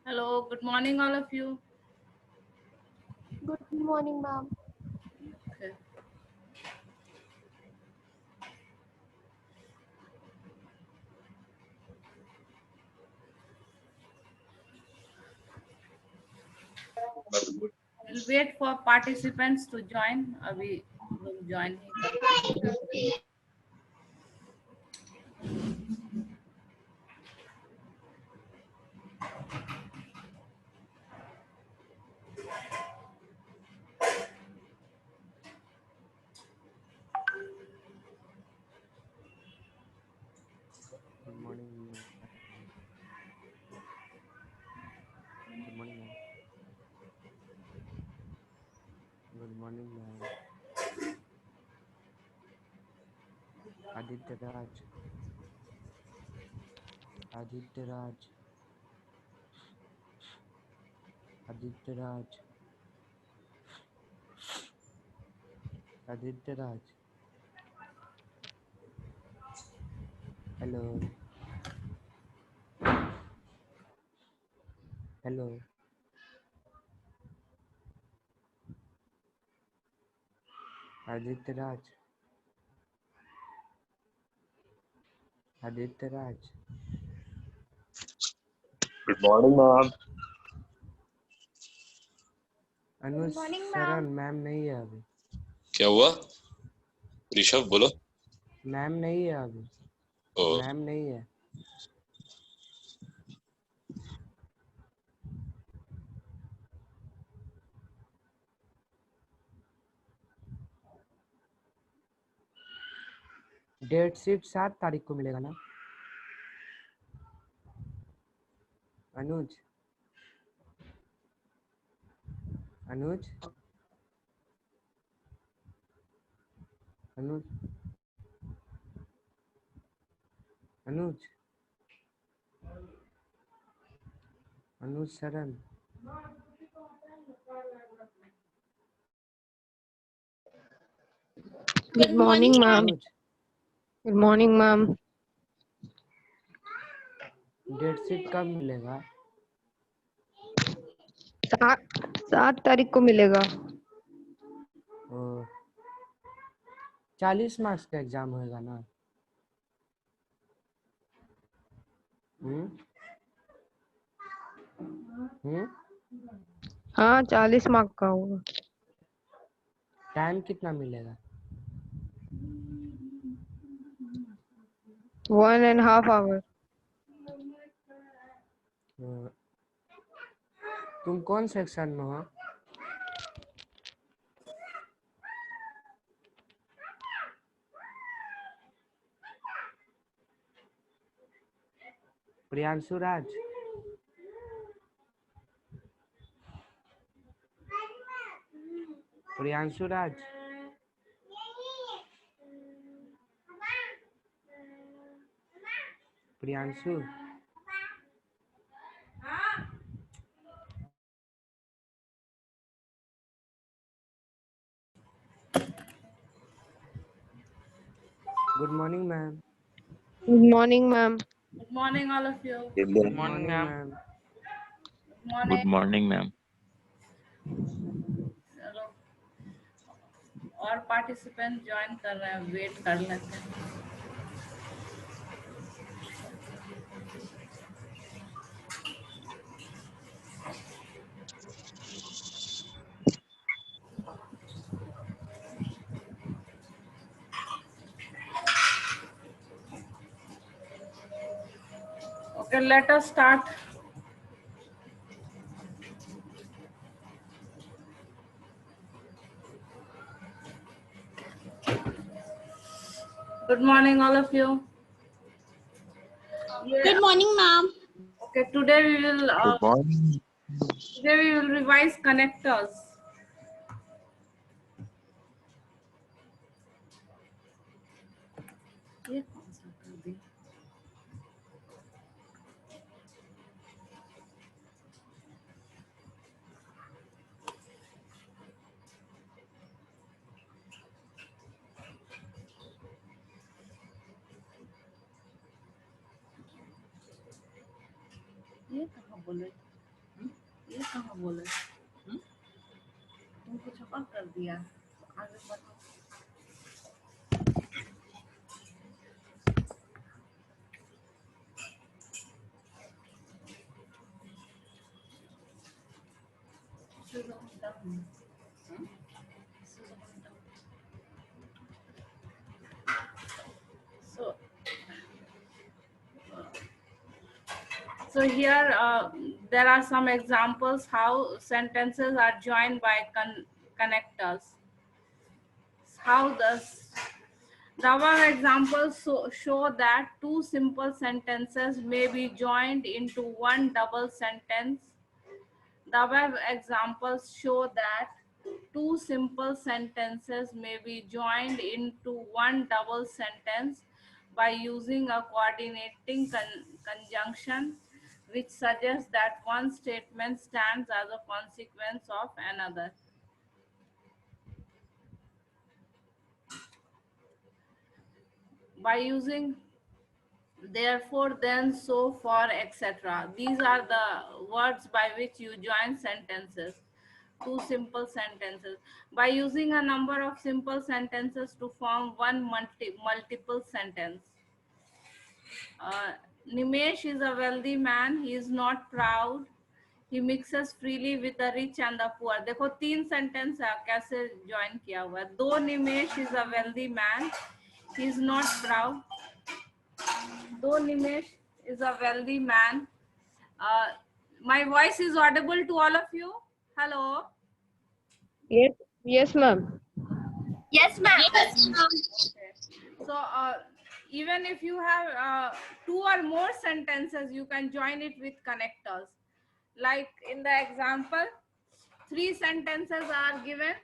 Hello, good morning, all of you. Good morning, ma'am. Okay. We'll wait for participants to join. अभी लोग join नहीं कर रहे हैं. Good morning, ma'am. Good morning, ma'am. Good morning, ma'am. Aditya Raj. Aditya Raj. Aditya Raj. Aditya Raj. Hello. Hello. Aditya Raj. Aditya Raj. Good morning ma'am. Anuj morning, Sharan ma'am नहीं है अभी। क्या हुआ ऋषभ बोलो। मैम नहीं है अभी। ओ, मैम नहीं है। डेट शीट 7 तारीख को मिलेगा ना अनुज? अनुज अनुज अनुज अनुज शरण। Good morning, ma'am. Anuj Good morning, ma'am. Date sheet कब मिलेगा? 7 तारीख को मिलेगा। ओ 40 मार्क्स का एग्जाम होएगा ना? हाँ 40 मार्क का होगा। टाइम कितना मिलेगा? 1.5 hour। तुम कौन सेक्शन में हो? Priyanshu Raj. Priyanshu Raj. Priyanshu good morning ma'am. Good morning, ma'am. Good morning, all of you. Good morning ma'am. Good morning. Good morning ma'am. चलो, और पार्टिसिपेंट ज्वाइन कर रहे हैं, वेट कर लेते हैं. Okay, let us start. Good morning, all of you. Good morning, ma'am. Okay, today we will good morning. revise connectors. ये कौन सा कर दिया? ये कहाँ बोले? ये कहाँ बोले? तुम कुछ और कर दिया, आगे बढ़ो। So, so here there are some examples how sentences are joined by connectors. How does the above examples show that two simple sentences may be joined into one double sentence. The above examples show that two simple sentences may be joined into one double sentence by using a coordinating conjunction which suggests that one statement stands as a consequence of another. By using therefore, then, so, for, etc. These are the words by which you join sentences, two simple sentences. By using a number of simple sentences to form one multiple sentence. Nimesh is a wealthy man. He is not proud. He mixes freely with the rich and the poor. देखो तीन sentence है, कैसे join किया हुआ है. Though Nimesh is a wealthy man, he is not proud. Though Nimesh is a wealthy man, my voice is audible to all of you. Hello. Yes, ma'am. Yes, ma'am. Okay. So even if you have two or more sentences, you can join it with connectors. Like in the example, three sentences are given.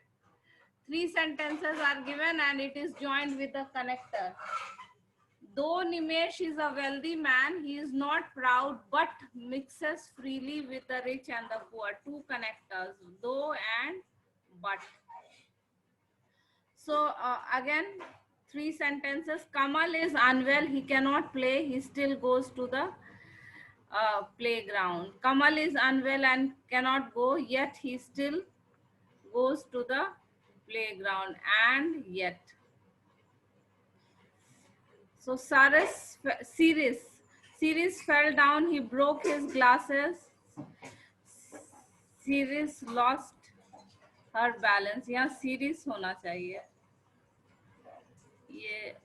Three sentences are given and it is joined with a connector. Though Nimesh is a wealthy man, he is not proud but mixes freely with the rich and the poor. Two connectors, though and but. So again, three sentences. Kamal is unwell, he cannot play, he still goes to the playground. Kamal is unwell and cannot go, yet he still goes to the playground. And yet. So Sirius fell down, he broke his glasses. Sirius lost her balance. यहाँ Sirius होना चाहिए. ये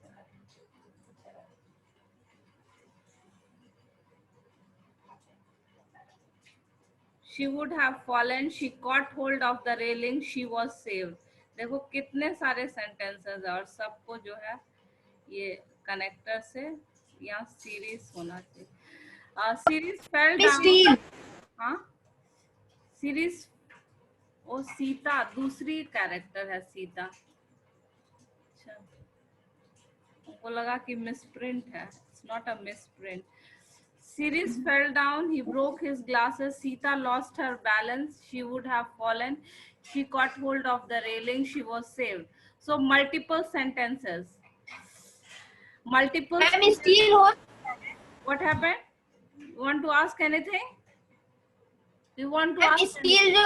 she would have fallen, she caught hold of the railing, she was saved. देखो कितने सारे sentences है और सबको जो है ये connector से यहाँ series होना चाहिए. Series fell down. हाँ series ओ सीता दूसरी कैरेक्टर है सीता. अच्छा उनको लगा कि मिसप्रिंट है. It's not a misprint. Sirius fell down, he broke his glasses. Sita lost her balance, she would have fallen. She caught hold of the railing, she was saved. So multiple sentences. Multiple. What happened? You want to ask anything? You want to ask? Steel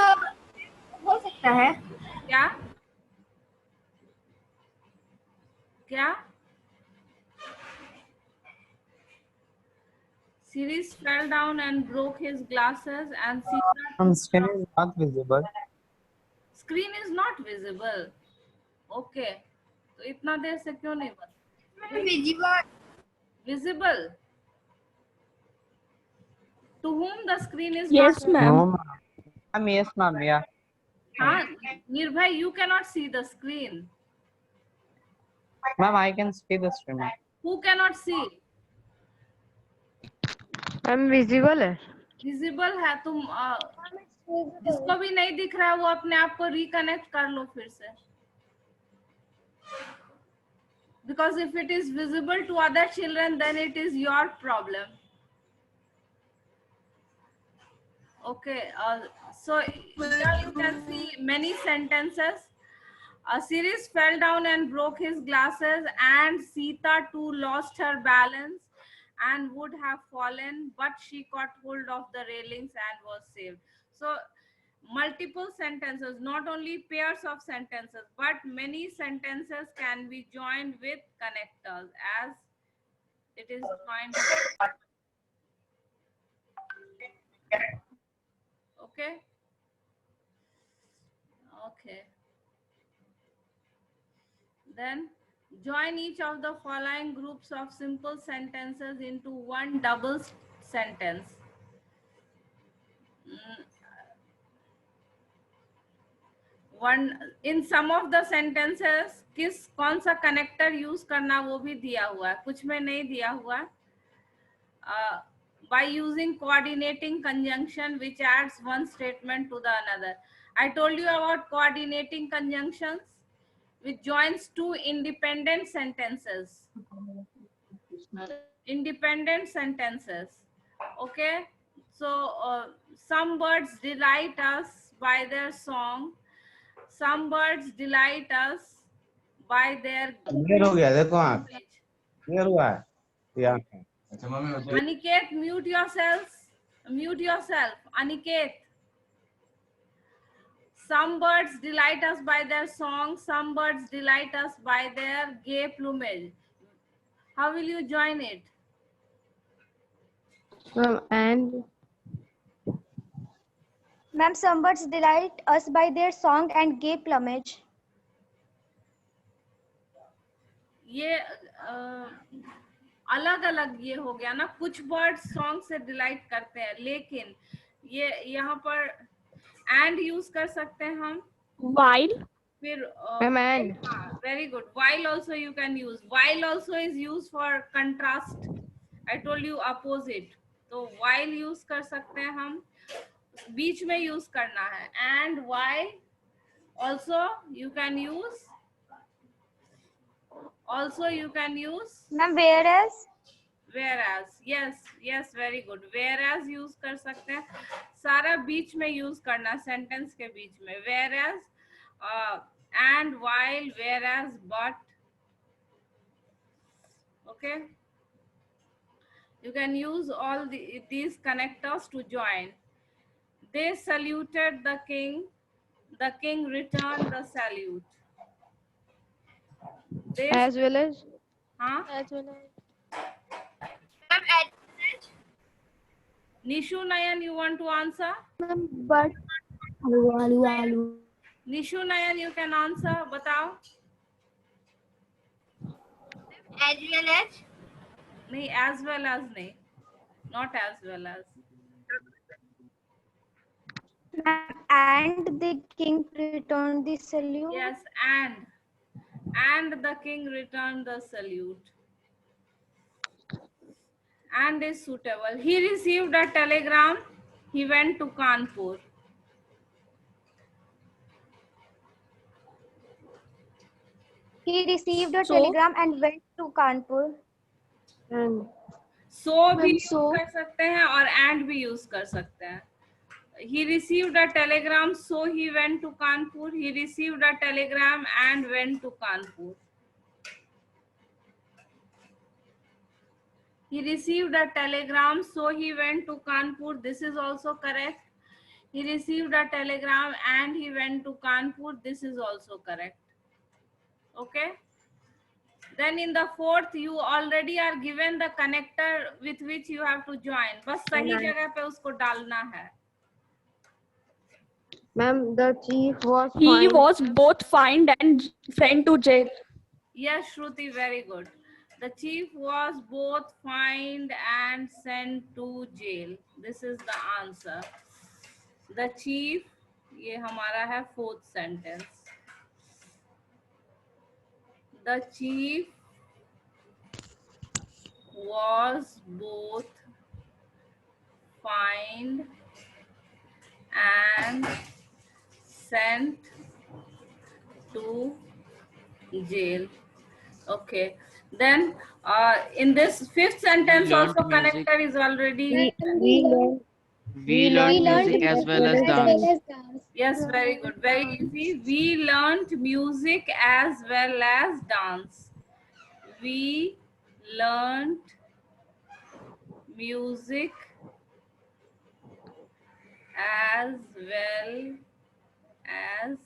हो सकता है. क्या? क्या? Sirius fell down and broke his glasses and Sita. Screen is not visible. Screen is not visible. Okay. तो इतना देर से क्यों नहीं बता? Visible. To whom the screen is Yes, not ma'am. No, ma'am. Yes, ma'am. Yeah. हाँ, Nirbhay, you cannot see the screen. Ma'am, I can see the screen. ma'am. Who cannot see? Ma'am visible है. Visible है. तुम जिसको भी नहीं दिख रहा है वो अपने आप को रिकनेक्ट कर लो फिर से. Because if it is visible to other children, then it is your problem. Okay, so here you can see many sentences. Sirius fell down and broke his glasses, and Sita too lost her balance and would have fallen, but she caught hold of the railings and was saved. So multiple sentences, not only pairs of sentences, but many sentences can be joined with connectors as it is joined. Okay. Okay. Then join each of the following groups of simple sentences into one double sentence. One in some of the sentences कौन सा connector use करना वो भी दिया हुआ है, कुछ में नहीं दिया हुआ है. By using coordinating conjunction which adds one statement to the another. I told you about coordinating conjunctions which joins two independent sentences. Okay, so some birds delight us by their song, some birds delight us by their clear हो गया देखो आँख clear हुआ है ये आँखें Aniket, mute yourself, Aniket. Some birds delight us by their song, some birds delight us by their gay plumage. How will you join it? And Ma'am, some birds delight us by their song and gay plumage. ये अलग अलग ये हो गया ना, कुछ birds song से delight करते हैं, लेकिन ये यहाँ पर एंड यूज कर सकते हैं हम. while. फिर And. Very good. while also you can use. while also is used for contrast. I told you opposite. तो while यूज कर सकते हैं हम, बीच में यूज करना है. and while also you can use. Ma'am, whereas. yes, very good. whereas use कर सकते हैं, सारा बीच में यूज करना, सेंटेंस के बीच में. whereas and while, whereas, but. Okay, you can use all these connectors to join. They saluted the king returned the salute. As well as. Huh? Ma'am, Nishu Nayan, you want to answer? but. Hello. Nishu Nayan, you can answer. Batao. As well as. नहीं, as well as नहीं, not as well as. And the king returned the salute. Yes, and the king returned the salute. And is suitable. He received a telegram. He went to Kanpur. He received a telegram and went to Kanpur. And. So भी use कर सकते हैं और and भी use कर सकते हैं. He received a telegram, so he went to Kanpur. He received a telegram and went to Kanpur. He received a telegram, so he went to Kanpur. This is also correct. He received a telegram and he went to Kanpur. This is also correct. Okay. Then in the fourth, you already are given the connector with which you have to join. बस सही जगह पे उसको डालना है. Ma'am, the chief was. He fined. was both fined and sent to jail. Yes, Shruti, very good. The chief was both fined and sent to jail. This is the answer. The chief, ये हमारा है fourth sentence. The chief was both fined and sent to jail. Okay. Then in this fifth sentence also connector is already. We learned music as well as dance. Yes, very good. Very easy. We learned music as well as dance. We learned music as well as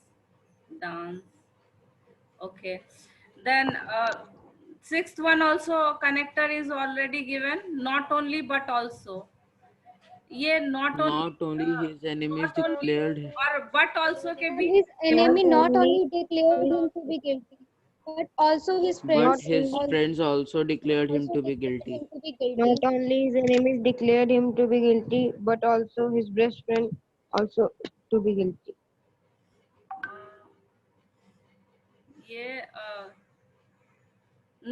dance. Okay. Then sixth one also connector is already given. Not only but also. ये not only Not only his enemies not only declared, और but also के भी His enemy not only- only declared him to be guilty, but also his but friends his also friends also declared him to be declared guilty. him to be guilty. Not only his enemies declared him to be guilty, but also his best friend also to be guilty. ये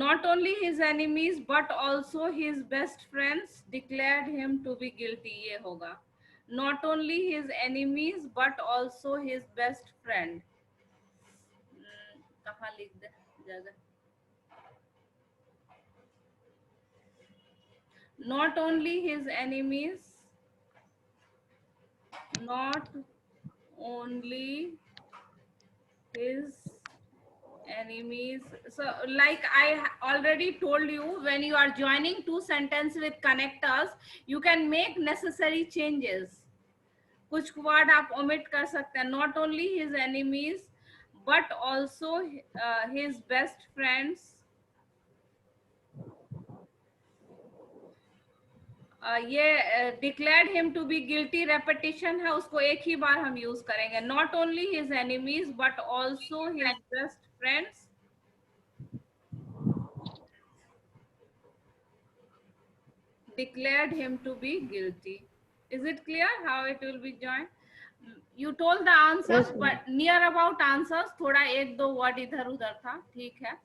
not only his enemies but also his best friends declared him to be guilty. ये होगा. Not only his enemies but also his best friend. कहाँ लिख दे जगह. Not only his enemies, not only his enemies. So like I already told you, when you are joining two sentences with connectors, you can make necessary changes. कुछ word आप omit कर सकते हैं. Not only his enemies but also his best friends. ये declared him to be guilty repetition है, उसको एक ही बार हम यूज करेंगे. Not only his enemies but also his best friends declared him to be guilty. Is it clear how it will be joined? You told the answers, Yes, but near about answers थोड़ा एक दो word इधर उधर था. ठीक है.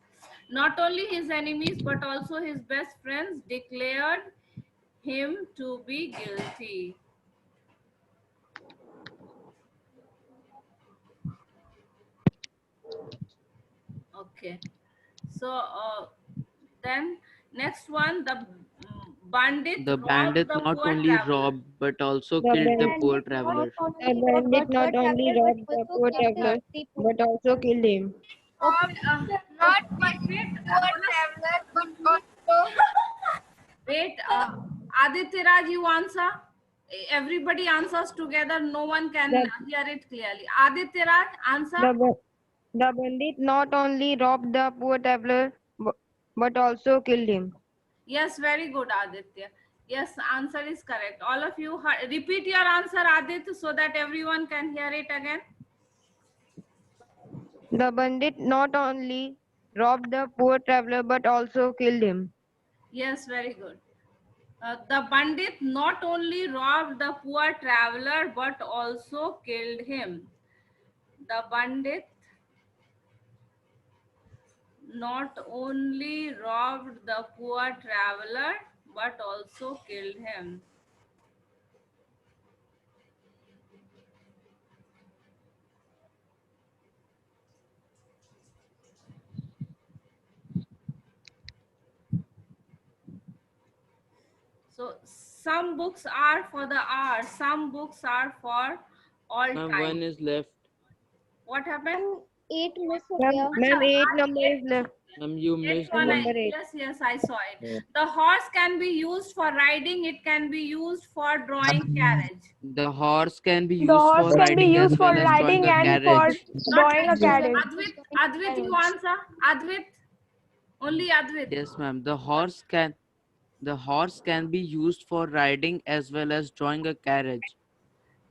Not only his enemies but also his best friends declared him to be guilty. Okay. So then next one, the bandit The robbed bandit the not poor only traveler. robbed but also The killed the bandit poor Not traveler. The only robbed bandit the not only traveler, robbed but the also poor killed traveler, the poor. but also killed him. Okay. Not wait, poor traveler, but also wait. Aditya Raj, you answer. Everybody answers together. No one can The- hear it clearly. Aditya Raj, answer. The bandit not only robbed the poor traveler, but also killed him. Yes, very good, Aditya. Yes, answer is correct. All of you repeat your answer, Aditya, so that everyone can hear it again. The bandit not only robbed the poor traveler, but also killed him. Yes, very good. The bandit not only robbed the poor traveler but also killed him. The bandit not only robbed the poor traveler but also killed him. So some books are for the hour, some books are for all Ma'am, time. one is left. What happened? 8 miss हो गया. Ma'am, 8 number is left. Ma'am, you Eighth missed one, one. Number 8. yes, I saw it. The horse can be used for riding, it can be used for drawing carriage. The horse can be used The horse for can be riding as used for well as drawing riding a and for carriage. drawing a carriage. Advait, you answer. Advait, only Advait. Yes, ma'am. The horse can be used for riding as well as drawing a carriage.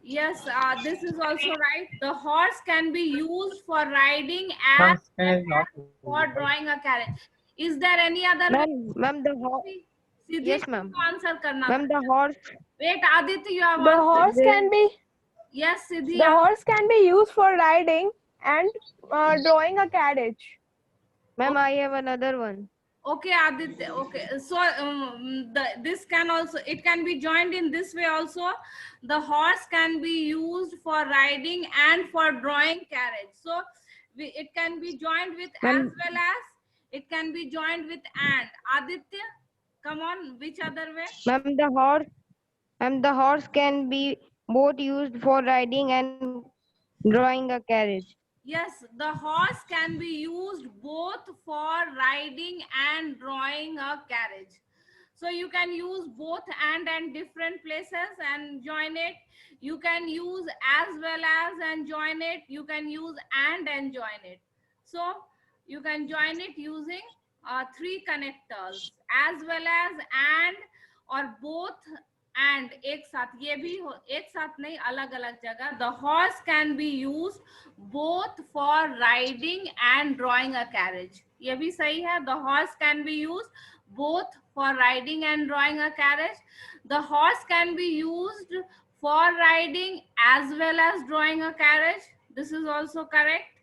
Yes, this is also right. The horse can be used for riding Ma'am, and screen is not for drawing a carriage. Is there any other way? Ma'am, the horse. Siddhi, Yes, ma'am. को answer करना Ma'am, था. the horse. Wait, Aditya, you have The answered. horse can be Yes, Siddhi. the horse can be used for riding and drawing a carriage. Ma'am, I have another one. Okay, Aditya. Okay, so this can also, it can be joined in this way also. The horse can be used for riding and for drawing carriage. So it can be joined with as Ma'am. well as, it can be joined with and. Aditya, come on, which other way? Ma'am, the horse can be both used for riding and drawing a carriage. Yes, the horse can be used both for riding and drawing a carriage. So you can use both and different places and join it. You can use as well as and join it. You can use and join it. So you can join it using three connectors, as well as and और both and एक साथ, ये भी एक साथ नहीं, अलग अलग जगह. The horse can be used both for riding and drawing a carriage. ये भी सही है. The horse can be used both for riding and drawing a carriage. The horse can be used for riding as well as drawing a carriage. This is also correct.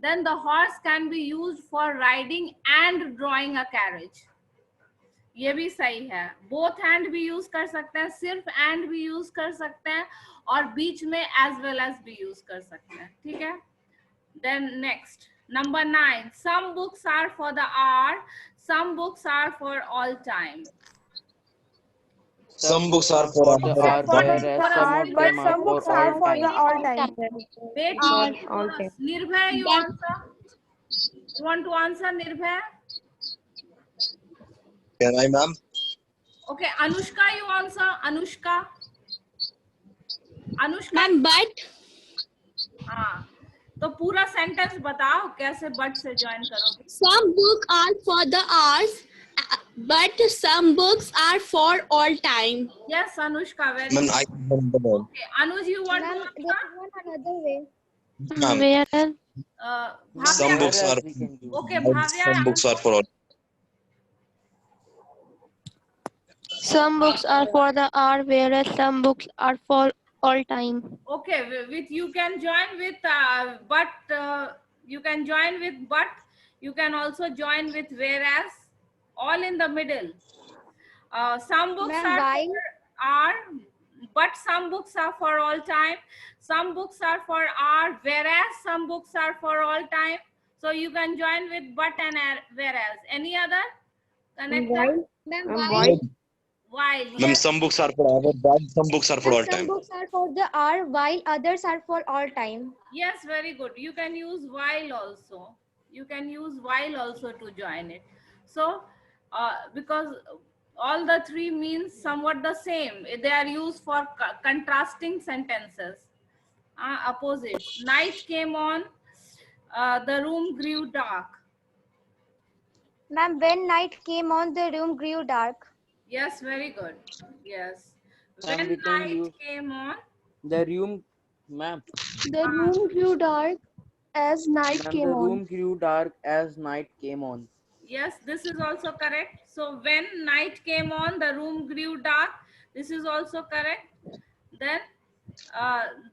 Then the horse can be used for riding and drawing a carriage. ये भी सही है. Both hand भी use कर सकते हैं, सिर्फ and भी यूज कर सकते हैं, और बीच में एज वेल एज भी यूज कर सकते हैं. ठीक है. Then next number 9. Some books are for the hour, some books are for all time. Some books are for the our hour, For whereas the some hour, of but them are some for books are all for time. the all time. Wait, all time. Nirbhay, you answer. You want to answer, Nirbhay? Can I, ma'am? Okay, Anushka, you answer. Anushka. Ma'am, but हाँ, तो पूरा sentence बताओ कैसे but से join करोगे. some books are for the hours, but some books are for all time. Yes, Anushka, very Ma'am, good. I can remember that. Okay, Anuj, you want Ma'am, to there answer? is one another way. Ma'am, Where some Bhavya. books are Whereas we can use. Okay, some Bhavya. books are for all. Some books are for the hour, whereas some books are for all time. Okay, with you can join with but you can join with but, you can also join with whereas, all in the middle. Some books Ma'am, are while. for hour, but some books are for all time. Some books are for hour, whereas some books are for all time. So you can join with but and whereas. Any other connector? Ma'am, While. while. While. Ma'am, Yes. some books are for our, while some books are for all Some time. books are for the hour, while others are for all time. Yes, very good. You can use while also. You can use while also to join it. So, because all the three means somewhat the same. They are used for contrasting sentences. Opposite. Night came on, the room grew dark. Ma'am, when night came on, the room grew dark. Yes, very good. Yes. Ma'am, we When can night use came on, the room, ma'am. the room grew dark as night Ma'am, came the on. room grew dark as night came on. yes, this is also correct. So when night came on, the room grew dark. This is also correct. Then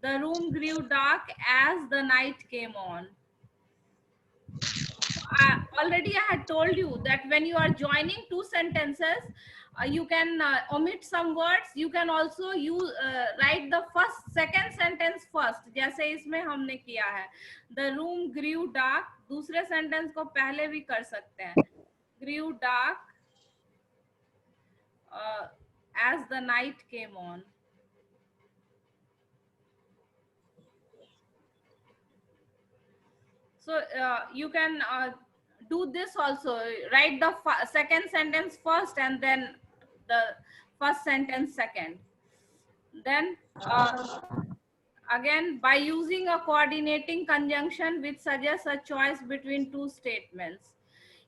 the room grew dark as the night came on. Already I had told you that when you are joining two sentences, you can omit some words. You can also use write the second sentence first. जैसे इसमें हमने किया है. The room grew dark. दूसरे sentence को पहले भी कर सकते हैं. Grew dark as the night came on. So you can do this also. Write the second sentence first and then the first sentence second. Then again, by using a coordinating conjunction which suggests a choice between two statements.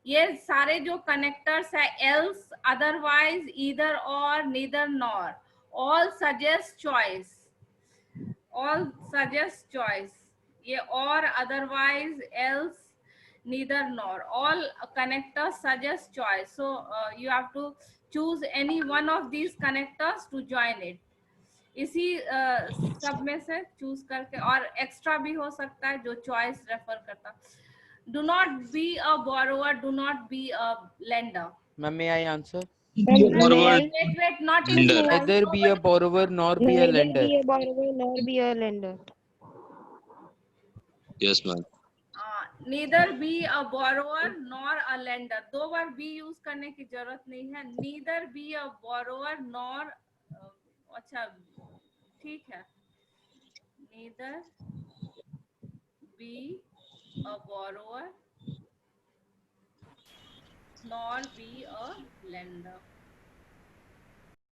ये सारे जो connectors है, else, otherwise, either or, neither nor, all suggest choice. All suggest choice. ये or, otherwise, else, neither nor, all connectors suggest choice. So you have to choose any one of these connectors to join it. इसी सब में से choose करके, और extra भी हो सकता है जो चॉइस रेफर करता. Do not be a borrower, do not be a lender. Ma'am, may I answer? Borrower, Wait, not in lender. Neither be a borrower nor be a Neither lender. be a borrower nor be a lender. Yes, ma'am. neither be a borrower nor a lender. दो बार be use करने की जरूरत नहीं है. Neither be a borrower nor अच्छा ठीक है. Neither be a borrower nor be a lender.